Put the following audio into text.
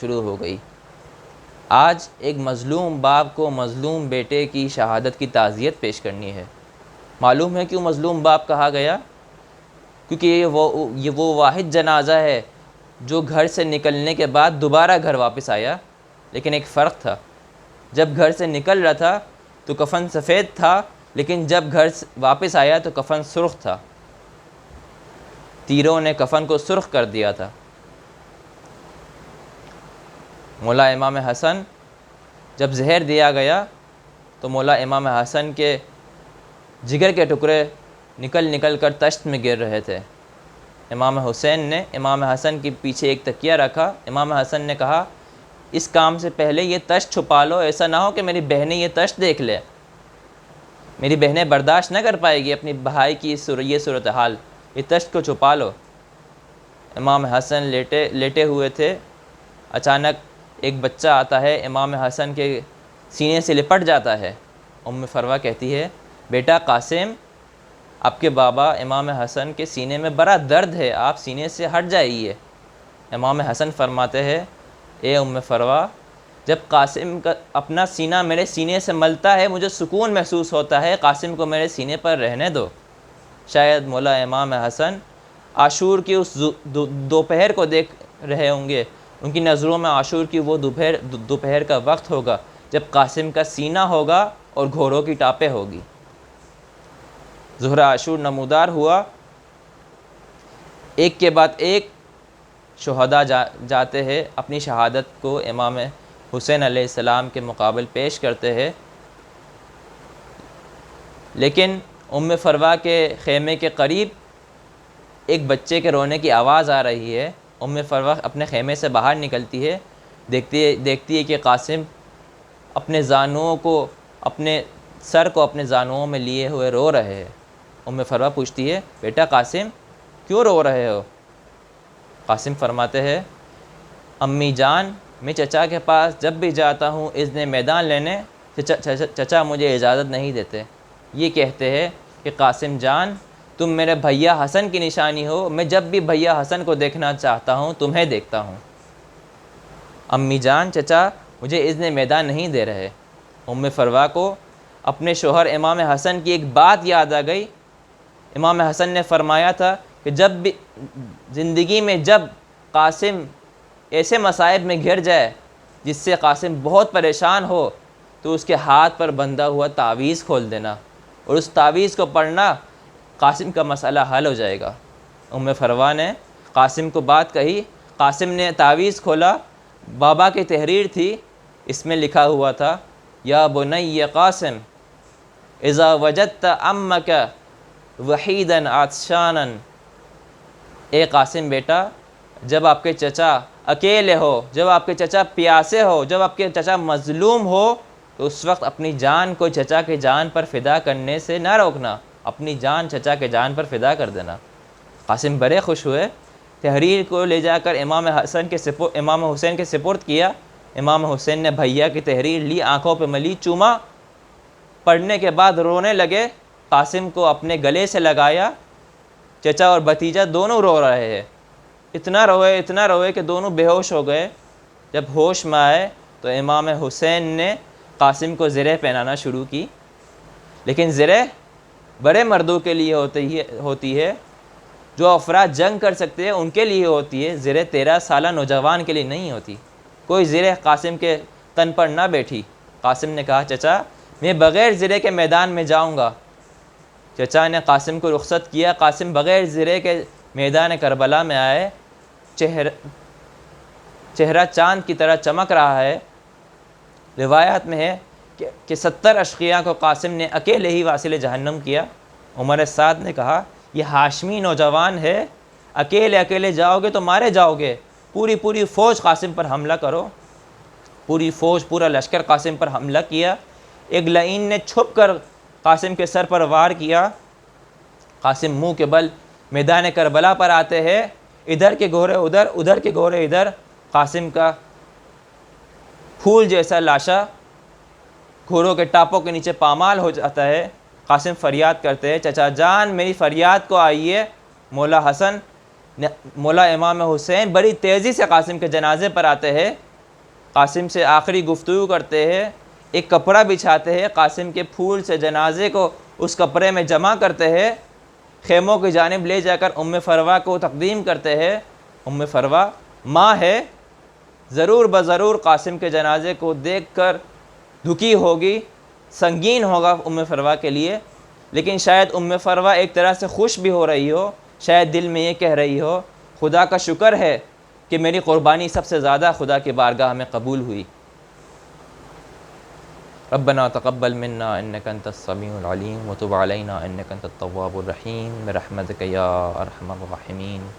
شروع ہو گئی۔ آج ایک مظلوم باپ کو مظلوم بیٹے کی شہادت کی تعزیت پیش کرنی ہے۔ معلوم ہے کیوں مظلوم باپ کہا گیا؟ کیونکہ یہ وہ واحد جنازہ ہے جو گھر سے نکلنے کے بعد دوبارہ گھر واپس آیا، لیکن ایک فرق تھا۔ جب گھر سے نکل رہا تھا تو کفن سفید تھا، لیکن جب گھر واپس آیا تو کفن سرخ تھا۔ تیروں نے کفن کو سرخ کر دیا تھا۔ مولا امام حسن جب زہر دیا گیا تو مولا امام حسن کے جگر کے ٹکڑے نکل کر تشت میں گر رہے تھے۔ امام حسین نے امام حسن کے پیچھے ایک تکیہ رکھا۔ امام حسن نے کہا اس کام سے پہلے یہ تشت چھپا لو، ایسا نہ ہو کہ میری بہنیں یہ تشت دیکھ لیں، میری بہنیں برداشت نہ کر پائے گی اپنی بھائی کی یہ صورتحال، یہ تشت کو چھپا لو۔ امام حسن لیٹے ہوئے تھے، اچانک ایک بچہ آتا ہے، امام حسن کے سینے سے لپٹ جاتا ہے۔ ام فروہ کہتی ہے بیٹا قاسم، آپ کے بابا امام حسن کے سینے میں بڑا درد ہے، آپ سینے سے ہٹ جائیے۔ امام حسن فرماتے ہیں اے ام فروہ، جب قاسم کا اپنا سینہ میرے سینے سے ملتا ہے مجھے سکون محسوس ہوتا ہے، قاسم کو میرے سینے پر رہنے دو۔ شاید مولا امام حسن عاشور کی اس دوپہر کو دیکھ رہے ہوں گے، ان کی نظروں میں عاشور کی وہ دوپہر کا وقت ہوگا جب قاسم کا سینہ ہوگا اور گھوڑوں کی ٹاپیں ہوگی۔ ظہر عاشور نمودار ہوا، ایک کے بعد ایک شہداء جاتے ہیں، اپنی شہادت کو امام حسین علیہ السلام کے مقابل پیش کرتے ہیں، لیکن ام فروہ کے خیمے کے قریب ایک بچے کے رونے کی آواز آ رہی ہے۔ ام فروہ اپنے خیمے سے باہر نکلتی ہے، دیکھتی ہے کہ قاسم اپنے زانوؤں کو، اپنے سر کو اپنے زانوؤں میں لیے ہوئے رو رہے ہیں۔ ام فروہ پوچھتی ہے بیٹا قاسم کیوں رو رہے ہو؟ قاسم فرماتے ہیں امی جان، میں چچا کے پاس جب بھی جاتا ہوں اذن میدان لینے، چچا مجھے اجازت نہیں دیتے۔ یہ کہتے ہیں کہ قاسم جان تم میرے بھیا حسن کی نشانی ہو، میں جب بھی بھیا حسن کو دیکھنا چاہتا ہوں تمہیں دیکھتا ہوں۔ امی جان چچا مجھے اذن میدان نہیں دے رہے۔ ام فروہ کو اپنے شوہر امام حسن کی ایک بات یاد آ گئی۔ امام حسن نے فرمایا تھا کہ جب بھی زندگی میں جب قاسم ایسے مصائب میں گھر جائے جس سے قاسم بہت پریشان ہو تو اس کے ہاتھ پر بندھا ہوا تعویذ کھول دینا اور اس تعویذ کو پڑھنا، قاسم کا مسئلہ حل ہو جائے گا۔ ام فروہ نے قاسم کو بات کہی، قاسم نے تعویذ کھولا، بابا کی تحریر تھی، اس میں لکھا ہوا تھا یا بنی قاسم اذا وجدت امک وحیدا عطشانا، اے قاسم بیٹا جب آپ کے چچا اکیلے ہو، جب آپ کے چچا پیاسے ہو، جب آپ کے چچا مظلوم ہو تو اس وقت اپنی جان کو چچا کے جان پر فدا کرنے سے نہ روکنا، اپنی جان چچا کے جان پر فدا کر دینا۔ قاسم بڑے خوش ہوئے، تحریر کو لے جا کر امام حسین کے سپرد کیا۔ امام حسین نے بھیا کی تحریر لی، آنکھوں پہ ملی، چوما، پڑھنے کے بعد رونے لگے۔ قاسم کو اپنے گلے سے لگایا، چچا اور بھتیجا دونوں رو رہے ہیں، اتنا روئے کہ دونوں بے ہوش ہو گئے۔ جب ہوش میں آئے تو امام حسین نے قاسم کو زرہ پہنانا شروع کی، لیکن زرہ بڑے مردوں کے لیے ہوتی ہے، جو افراد جنگ کر سکتے ہیں ان کے لیے ہوتی ہے، زرہ 13 سالہ نوجوان کے لیے نہیں ہوتی۔ کوئی زرہ قاسم کے تن پر نہ بیٹھی۔ قاسم نے کہا چچا میں بغیر زرہ کے میدان میں جاؤں گا۔ چچا نے قاسم کو رخصت کیا، قاسم بغیر زرہ کے میدان کربلا میں آئے، چہرہ چاند کی طرح چمک رہا ہے۔ روایات میں ہے کہ 70 اشقیاء کو قاسم نے اکیلے ہی واصل جہنم کیا۔ عمر سعد نے کہا یہ ہاشمی نوجوان ہے، اکیلے جاؤ گے تو مارے جاؤ گے، پوری فوج قاسم پر حملہ کرو۔ پوری فوج، پورا لشکر قاسم پر حملہ کیا۔ ایک لعین نے چھپ کر قاسم کے سر پر وار کیا۔ قاسم منہ کے بل میدان کربلا پر آتے ہیں، ادھر کے گھوڑے ادھر کے گھوڑے ادھر، قاسم کا پھول جیسا لاشا گھوڑوں کے ٹاپوں کے نیچے پامال ہو جاتا ہے۔ قاسم فریاد کرتے ہیں چچا جان میری فریاد کو آئیے۔ مولا امام حسین بڑی تیزی سے قاسم کے جنازے پر آتے ہیں، قاسم سے آخری گفتگو کرتے ہیں، ایک کپڑا بچھاتے ہیں، قاسم کے پھول سے جنازے کو اس کپڑے میں جمع کرتے ہیں، خیموں کی جانب لے جا کر ام فروہ کو تقدیم کرتے ہیں۔ ام فروہ ماں ہے، ضرور بضرور قاسم کے جنازے کو دیکھ کر دکھی ہوگی، سنگین ہوگا ام فروہ کے لیے، لیکن شاید ام فروہ ایک طرح سے خوش بھی ہو رہی ہو، شاید دل میں یہ کہہ رہی ہو خدا کا شکر ہے کہ میری قربانی سب سے زیادہ خدا کی بارگاہ میں قبول ہوئی۔ ربنا تقبل منا انك انت السميع العليم وتب علينا انك انت التواب الرحيم برحمتك يا ارحم الراحمين۔